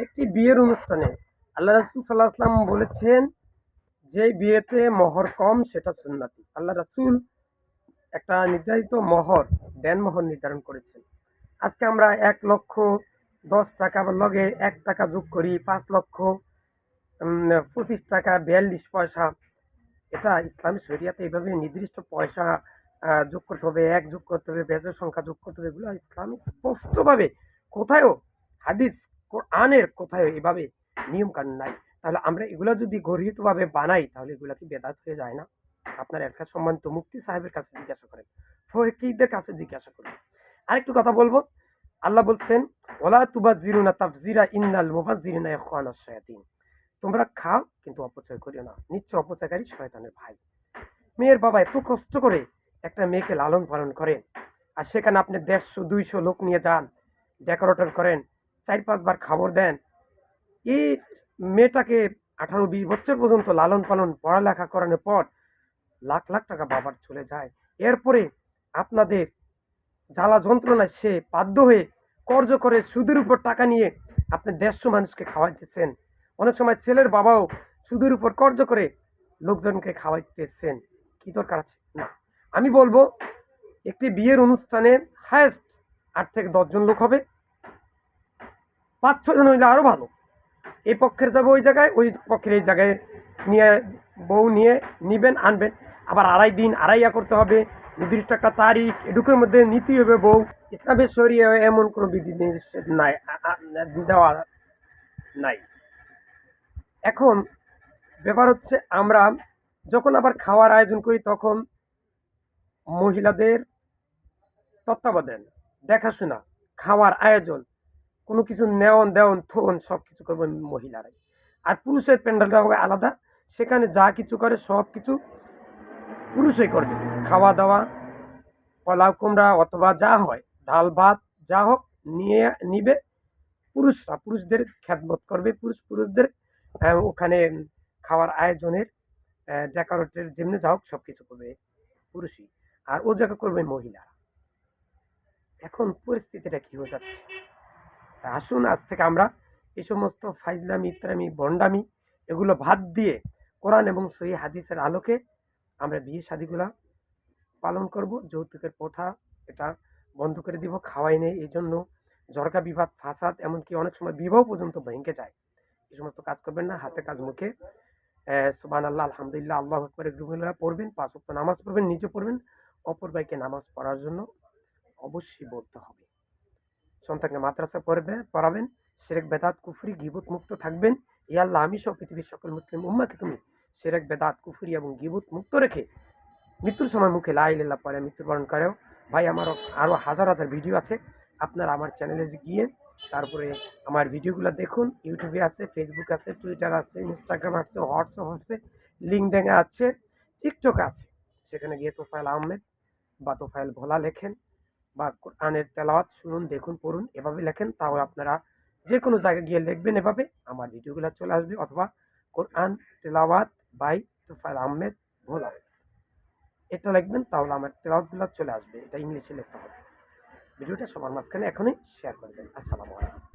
একটি বিয়ের অনুষ্ঠানে আল্লাহ রাসূল সাল্লাল্লাহু আলাইহি ওয়াসাল্লাম বলেছেন, যে বিয়েতে মোহর কম সেটা সুন্নতি। আল্লাহ রাসূল একটা নির্ধারিত দেনমোহর নির্ধারণ করেছেন। আজকে আমরা ১,১০,০০০ বা লগে ৳১ যোগ করি, ৫,০০,০০০ ৳২৫.৪২। এটা ইসলামী শরিয়াতে এভাবে নির্দিষ্ট পয়সা যোগ করতে হবে, ১ যোগ করতে হবে, বেজোড় সংখ্যা যোগ করতে হবে। এগুলো ইসলামে স্পষ্টভাবে কোথায়ও হাদিস, কোরআনের কোথায়ও এভাবে নিয়মকানুন নাই। তাহলে আমরা এগুলা যদি গর্হিতভাবে বানাই তাহলে এগুলা কি বেদাত হয়ে যায় না? আপনার একটা সম্মানিত মুফতি সাহেবের কাছে জিজ্ঞাসা করেন, ফকিহদের কাছে জিজ্ঞাসা করেন। আরেকটু কথা বলবো, আল্লাহ বলছেন, ওয়ালা তুবাযজিরুনা তাবযিরা ইন্নাল মুবাযজিরিনা ইখওয়ানাশ শায়াতিন। তোমরা খাও কিন্তু অপচয় করিও না, নিশ্চয় অপচয়কারী শয়তানের ভাই। মেয়ের বাবা এত কষ্ট করে একটা মেয়েকে লালন পালন করেন, আর সেখানে আপনি ১৫০-২০০ লোক নিয়ে যান, ডেকোরেটর করেন, ৪-৫ বার খাবার দেন। এই মেয়েটাকে ১৮-২০ বছর পর্যন্ত লালন পালন পড়ালেখা করানোর পর লাখ লাখ টাকা বাবার চলে যায়। এরপরে আপনাদের জ্বালা যন্ত্রণায় সে বাধ্য হয়ে কর্জ করে সুদের উপর টাকা নিয়ে আপনি ১৫০ মানুষকে খাওয়াইতেছেন। অনেক সময় ছেলের বাবাও সুদের উপর কর্জ করে লোকজনকে খাওয়াইতেছেন। কি দরকার আছে? না। আমি বলবো, একটি বিয়ের অনুষ্ঠানে হায়েস্ট ৮ থেকে ১০ জন লোক হবে। ৫-৬ জন হইলে আরও ভালো। এই পক্ষের যাবে ওই জায়গায়, ওই পক্ষের এই জায়গায় নিয়ে বউ নিয়ে নিবেন, আনবেন। আবার আড়াই দিন আড়াইয়া করতে হবে, নির্দিষ্ট একটা তারিখ, এটুকুর মধ্যে নীতি হবে বউ। ইসলামের শরিয়ায় এমন কোনো বিধি নিষেধ নাই, দেওয়া নাই। এখন ব্যাপার হচ্ছে, আমরা যখন আবার খাওয়ার আয়োজন করি তখন মহিলাদের তত্ত্বাবধান, দেখাশোনা, খাওয়ার আয়োজন, কোনো কিছু নেওয়ন দেওয়ন থোন সব কিছু করবে মহিলারাই। আর পুরুষের প্যান্ডেলটা হবে আলাদা, সেখানে যা কিছু করে সব কিছু পুরুষই করবে। খাওয়া দাওয়া, পোলাও কুমড়া অথবা যা হয়, ডাল ভাত যা হোক নিয়ে নিবে পুরুষরা, পুরুষদের খেদমত করবে, পুরুষদের ওখানে খাওয়ার আয়োজনের ডেকোরেটের যেমনি যা হোক সব কিছু করবে পুরুষই, আর ও জায়গা করবে মহিলা। এখন পরিস্থিতিটা কি হয়ে যাচ্ছে? তা আসুন আজ থেকে আমরা এই সমস্ত ফাইজলামি, ইত্রামি, ভণ্ডামি এগুলো বাদ দিয়ে কোরআন এবং সহিহ হাদিসের আলোকে আমরা বিয়ে শাদিগুলা পালন করব। যৌতুকের প্রথা এটা বন্ধ করে দিব। খাওয়াই নেই এই জন্য ঝরকা বিবাদ, ফাসাদ, এমনকি অনেক সময় বিবাহ পর্যন্ত ভেঙে যায়। এই সমস্ত কাজ করবেন না। হাতে কাজ, মুখে সুবহানাল্লাহ, আলহামদুলিল্লাহ, আল্লাহু আকবার এগুলো পড়বেন, ৫ ওয়াক্ত নামাজ পড়বেন, নিজে পড়বেন, অপর ভাইকে নামাজ পড়ার জন্য অবশ্যই বলতে হবে। সন্তানকে মাদ্রাসা পড়াবেন, শিরক বেদাত কুফরি গীবত মুক্ত থাকবেন। ইয়া আল্লাহ, আমি সহ পৃথিবীর সকল মুসলিম উম্মাহকে তুমি শিরক বেদাত কুফরি এবং গীবত মুক্ত রেখে মৃত্যুর সময় মুখে লা ইলাহা ইল্লাল্লাহ পড়ে মৃত্যুবরণ করেও। ভাই, আমার আরও হাজার হাজার ভিডিও আছে, আপনারা আমার চ্যানেলে গিয়ে তারপরে আমার ভিডিওগুলো দেখুন। ইউটিউবে আছে, ফেসবুক আছে, টুইটার আছে, ইনস্টাগ্রাম আছে, হোয়াটসঅ্যাপ আছে, লিঙ্কডইন আছে, টিকটক আছে। সেখানে গিয়ে তোফায়েল আহমেদ বা তোফায়েল ভোলা লেখেন, বা কোরআনের তেলাওয়াত শুনুন, দেখুন, পড়ুন, এভাবে লেখেন, তাও আপনারা যে কোনো জায়গায় গিয়ে লিখবেন এভাবে আমার ভিডিওগুলো চলে আসবে, অথবা কোরআন তেলাওয়াত বাই তোফায়েল আহমেদ ভোলা, এটা লিখবেন, তাহলে আমার তেলাওয়াতগুলো চলে আসবে। এটা ইংলিশে লিখতে হবে। ভিডিওটা সবার মাঝখানে এখনই শেয়ার করবেন। আসসালামু আলাইকুম।